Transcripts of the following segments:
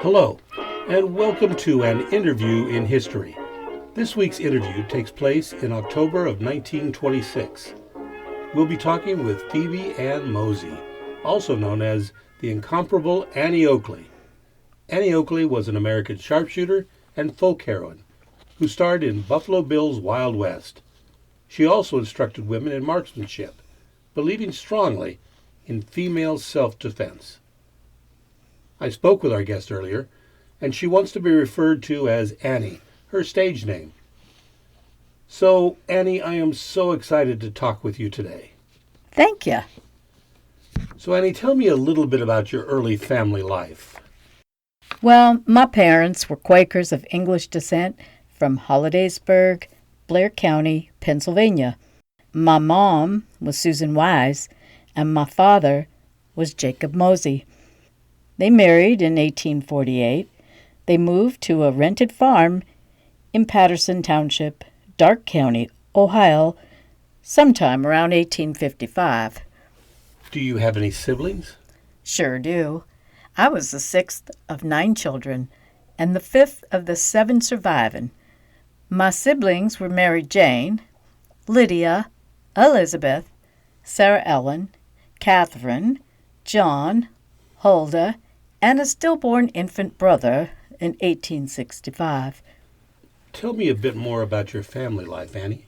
Hello, and welcome to an interview in history. This week's interview takes place in October of 1926. We'll be talking with Phoebe Ann Mosey, also known as the incomparable Annie Oakley. Annie Oakley was an American sharpshooter and folk heroine who starred in Buffalo Bill's Wild West. She also instructed women in marksmanship, believing strongly in female self-defense. I spoke with our guest earlier, and she wants to be referred to as Annie, her stage name. So, Annie, I am so excited to talk with you today. Thank you. So, Annie, tell me a little bit about your early family life. Well, my parents were Quakers of English descent from Hollidaysburg, Blair County, Pennsylvania. My mom was Susan Wise, and my father was Jacob Mosey. They married in 1848. They moved to a rented farm in Patterson Township, Darke County, Ohio, sometime around 1855. Do you have any siblings? Sure do. I was the sixth of 9 children and the fifth of the 7 surviving. My siblings were Mary Jane, Lydia, Elizabeth, Sarah Ellen, Catherine, John, Huldah, and a stillborn infant brother in 1865. Tell me a bit more about your family life, Annie.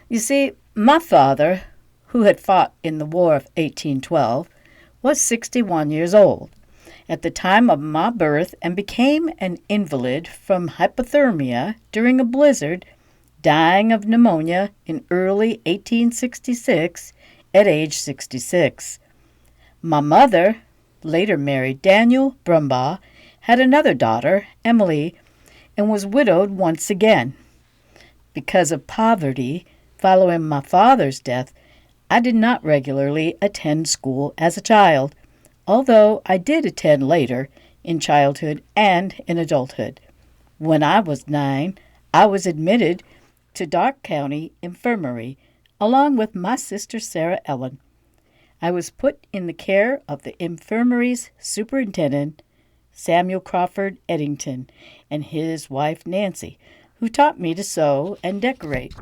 You see, my father, who had fought in the War of 1812, was 61 years old at the time of my birth and became an invalid from hypothermia during a blizzard, dying of pneumonia in early 1866 at age 66. My mother, later married Daniel Brumbaugh, had another daughter, Emily, and was widowed once again. Because of poverty, following my father's death, I did not regularly attend school as a child, although I did attend later in childhood and in adulthood. When I was 9, I was admitted to Darke County Infirmary, along with my sister Sarah Ellen. I was put in the care of the infirmary's superintendent, Samuel Crawford Eddington, and his wife Nancy, who taught me to sew and decorate.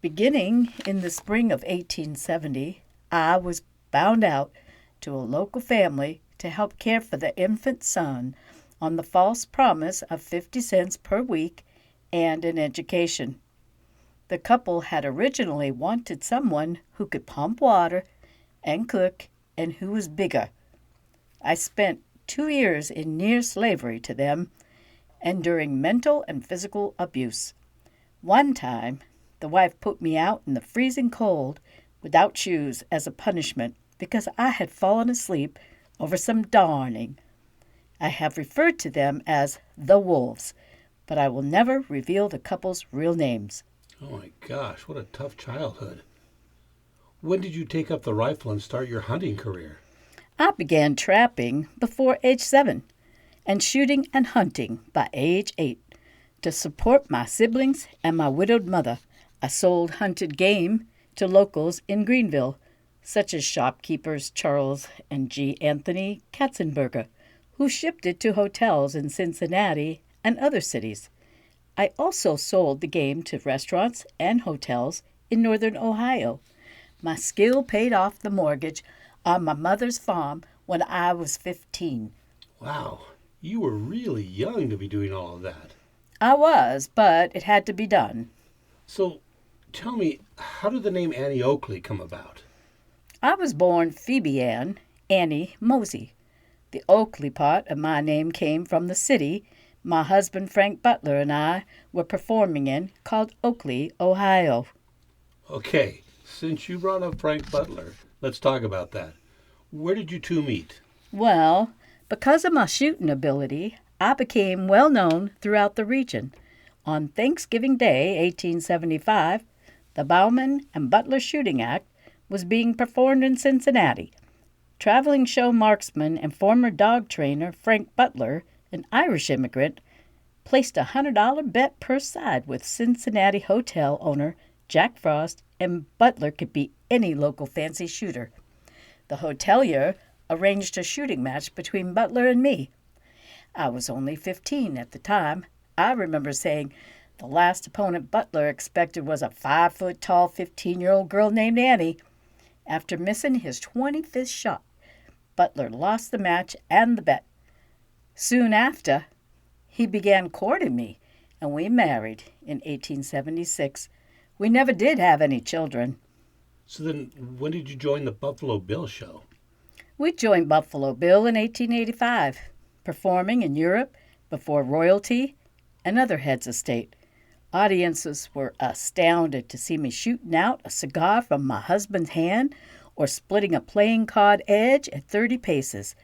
Beginning in the spring of 1870, I was bound out to a local family to help care for the infant son on the false promise of 50 cents per week and an education. The couple had originally wanted someone who could pump water and cook and who was bigger. I spent 2 years in near slavery to them, enduring mental and physical abuse. One time, the wife put me out in the freezing cold without shoes as a punishment because I had fallen asleep over some darning. I have referred to them as the Wolves, but I will never reveal the couple's real names. Oh my gosh, what a tough childhood. When did you take up the rifle and start your hunting career? I began trapping before age 7 and shooting and hunting by age 8. To support my siblings and my widowed mother, I sold hunted game to locals in Greenville, such as shopkeepers Charles and G. Anthony Katzenberger, who shipped it to hotels in Cincinnati and other cities. I also sold the game to restaurants and hotels in northern Ohio. My skill paid off the mortgage on my mother's farm when I was 15. Wow, you were really young to be doing all of that. I was, but it had to be done. So, tell me, how did the name Annie Oakley come about? I was born Phoebe Annie Mosey. The Oakley part of my name came from the city my husband Frank Butler and I were performing in, called Oakley, Ohio. Okay, since you brought up Frank Butler, let's talk about that. Where did you two meet? Well, because of my shooting ability, I became well known throughout the region. On Thanksgiving Day, 1875, the Bauman and Butler Shooting Act was being performed in Cincinnati. Traveling show marksman and former dog trainer Frank Butler, an Irish immigrant, placed a $100 bet per side with Cincinnati hotel owner Jack Frost, and Butler could beat any local fancy shooter. The hotelier arranged a shooting match between Butler and me. I was only 15 at the time. I remember saying the last opponent Butler expected was a 5-foot-tall 15-year-old girl named Annie. After missing his 25th shot, Butler lost the match and the bet. Soon after, he began courting me, and we married in 1876. We never did have any children. So then, when did you join the Buffalo Bill show? We joined Buffalo Bill in 1885, performing in Europe before royalty and other heads of state. Audiences were astounded to see me shooting out a cigar from my husband's hand or splitting a playing card edge at 30 paces.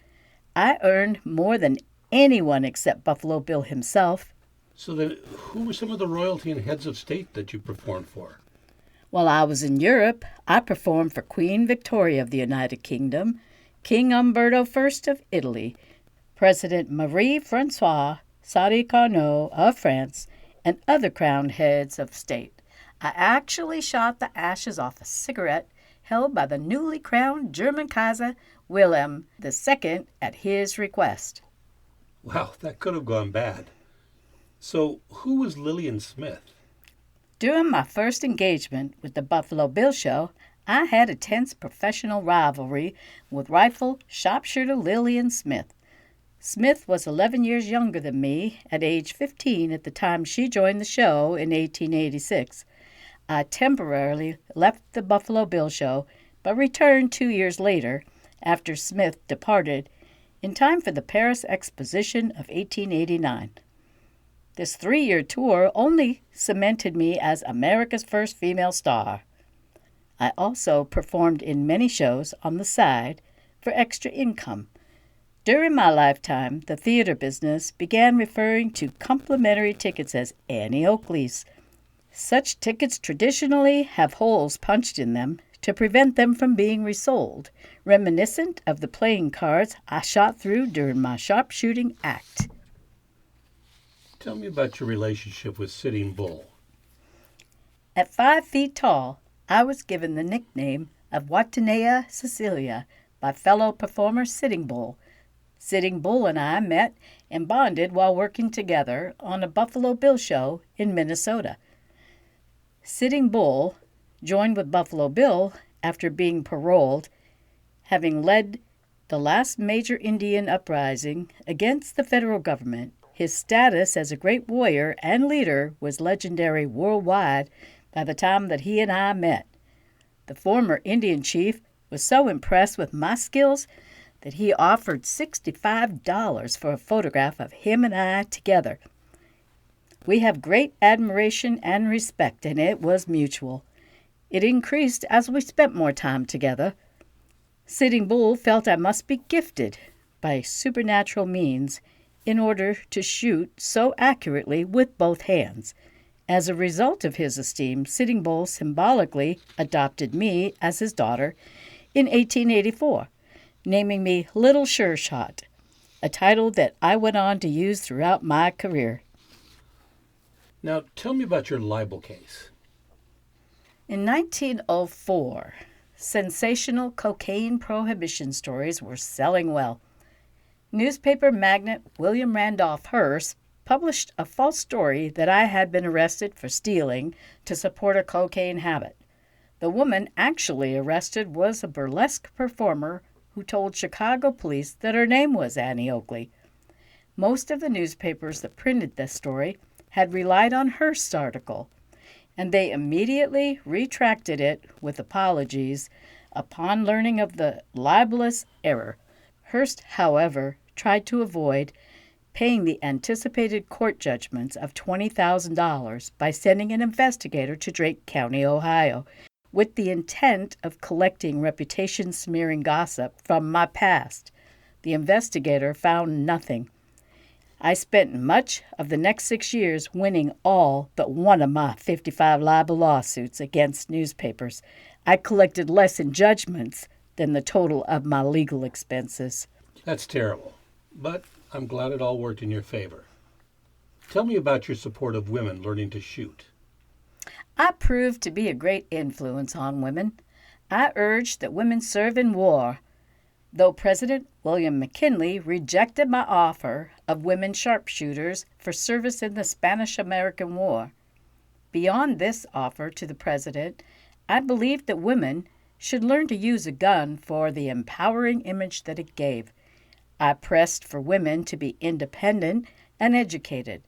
I earned more than anyone except Buffalo Bill himself. So then, who were some of the royalty and heads of state that you performed for? While I was in Europe, I performed for Queen Victoria of the United Kingdom, King Umberto I of Italy, President Marie-Françoise Sadi-Carnot of France, and other crowned heads of state. I actually shot the ashes off a cigarette held by the newly crowned German Kaiser Wilhelm II at his request. Wow, that could have gone bad. So, who was Lillian Smith? During my first engagement with the Buffalo Bill show, I had a tense professional rivalry with rifle sharpshooter Lillian Smith. Smith was 11 years younger than me at age 15 at the time she joined the show in 1886. I temporarily left the Buffalo Bill show, but returned 2 years later, after Smith departed, in time for the Paris Exposition of 1889. This 3-year tour only cemented me as America's first female star. I also performed in many shows on the side for extra income. During my lifetime, the theater business began referring to complimentary tickets as Annie Oakley's. Such tickets traditionally have holes punched in them to prevent them from being resold, reminiscent of the playing cards I shot through during my sharpshooting act. Tell me about your relationship with Sitting Bull. At 5 feet tall, I was given the nickname of Watanea Cecilia by fellow performer Sitting Bull. Sitting Bull and I met and bonded while working together on a Buffalo Bill show in Minnesota. Sitting Bull joined with Buffalo Bill after being paroled, having led the last major Indian uprising against the federal government. His status as a great warrior and leader was legendary worldwide by the time that he and I met. The former Indian chief was so impressed with my skills that he offered $65 for a photograph of him and I together. We have great admiration and respect, and it was mutual. It increased as we spent more time together. Sitting Bull felt I must be gifted by supernatural means in order to shoot so accurately with both hands. As a result of his esteem, Sitting Bull symbolically adopted me as his daughter in 1884, naming me Little Sure Shot, a title that I went on to use throughout my career. Now, tell me about your libel case. In 1904, sensational cocaine prohibition stories were selling well. Newspaper magnate William Randolph Hearst published a false story that I had been arrested for stealing to support a cocaine habit. The woman actually arrested was a burlesque performer who told Chicago police that her name was Annie Oakley. Most of the newspapers that printed this story had relied on Hearst's article, and they immediately retracted it with apologies upon learning of the libelous error. Hearst, however, tried to avoid paying the anticipated court judgments of $20,000 by sending an investigator to Drake County, Ohio, with the intent of collecting reputation-smearing gossip from my past. The investigator found nothing. I spent much of the next 6 years winning all but one of my 55 libel lawsuits against newspapers. I collected less in judgments than the total of my legal expenses. That's terrible, but I'm glad it all worked in your favor. Tell me about your support of women learning to shoot. I proved to be a great influence on women. I urged that women serve in war. Though President William McKinley rejected my offer of women sharpshooters for service in the Spanish-American War, beyond this offer to the president, I believed that women should learn to use a gun for the empowering image that it gave. I pressed for women to be independent and educated.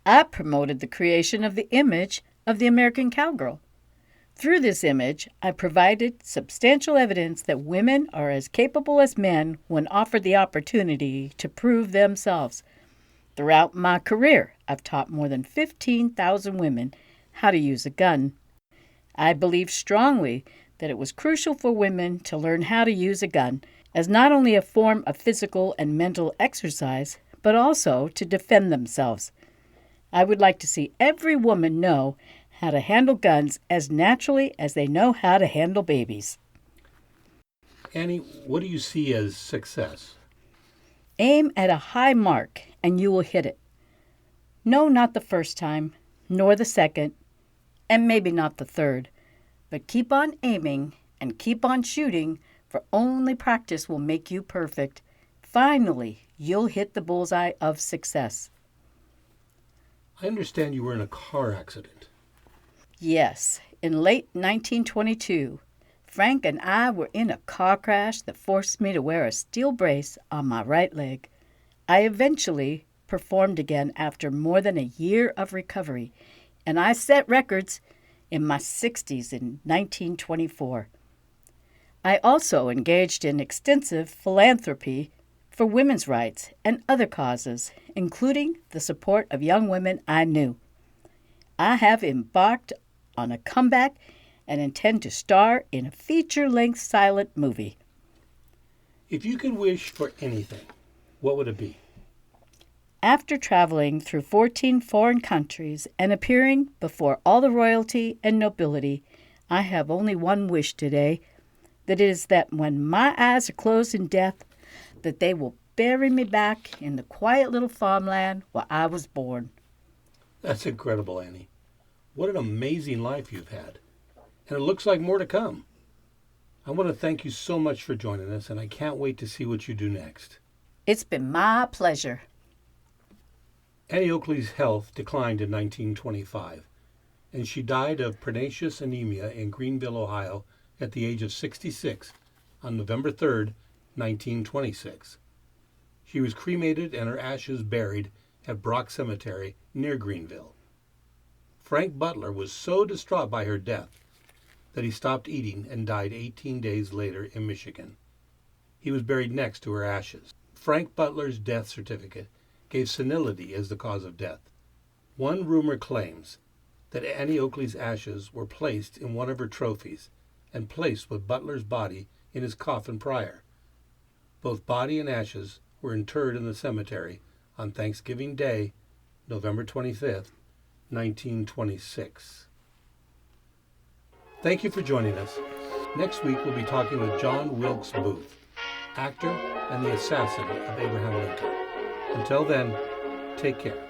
I promoted the creation of the image of the American cowgirl. Through this image, I provided substantial evidence that women are as capable as men when offered the opportunity to prove themselves. Throughout my career, I've taught more than 15,000 women how to use a gun. I believe strongly that it was crucial for women to learn how to use a gun as not only a form of physical and mental exercise, but also to defend themselves. I would like to see every woman know how to handle guns as naturally as they know how to handle babies. Annie, what do you see as success? Aim at a high mark and you will hit it. No, not the first time, nor the second, and maybe not the third. But keep on aiming and keep on shooting, for only practice will make you perfect. Finally, you'll hit the bullseye of success. I understand you were in a car accident. Yes, in late 1922, Frank and I were in a car crash that forced me to wear a steel brace on my right leg. I eventually performed again after more than a year of recovery, and I set records in my 60s in 1924. I also engaged in extensive philanthropy for women's rights and other causes, including the support of young women I knew. I have embarked on a comeback and intend to star in a feature-length silent movie. If you could wish for anything, what would it be? After traveling through 14 foreign countries and appearing before all the royalty and nobility, I have only one wish today, that is that when my eyes are closed in death, that they will bury me back in the quiet little farmland where I was born. That's incredible, Annie. What an amazing life you've had. And it looks like more to come. I want to thank you so much for joining us, and I can't wait to see what you do next. It's been my pleasure. Annie Oakley's health declined in 1925, and she died of pernicious anemia in Greenville, Ohio, at the age of 66 on November 3rd, 1926. She was cremated and her ashes buried at Brock Cemetery near Greenville. Frank Butler was so distraught by her death that he stopped eating and died 18 days later in Michigan. He was buried next to her ashes. Frank Butler's death certificate gave senility as the cause of death. One rumor claims that Annie Oakley's ashes were placed in one of her trophies and placed with Butler's body in his coffin prior. Both body and ashes were interred in the cemetery on Thanksgiving Day, November 25th, 1926. Thank you for joining us. Next week we'll be talking with John Wilkes Booth, actor and the assassin of Abraham Lincoln. Until then, take care.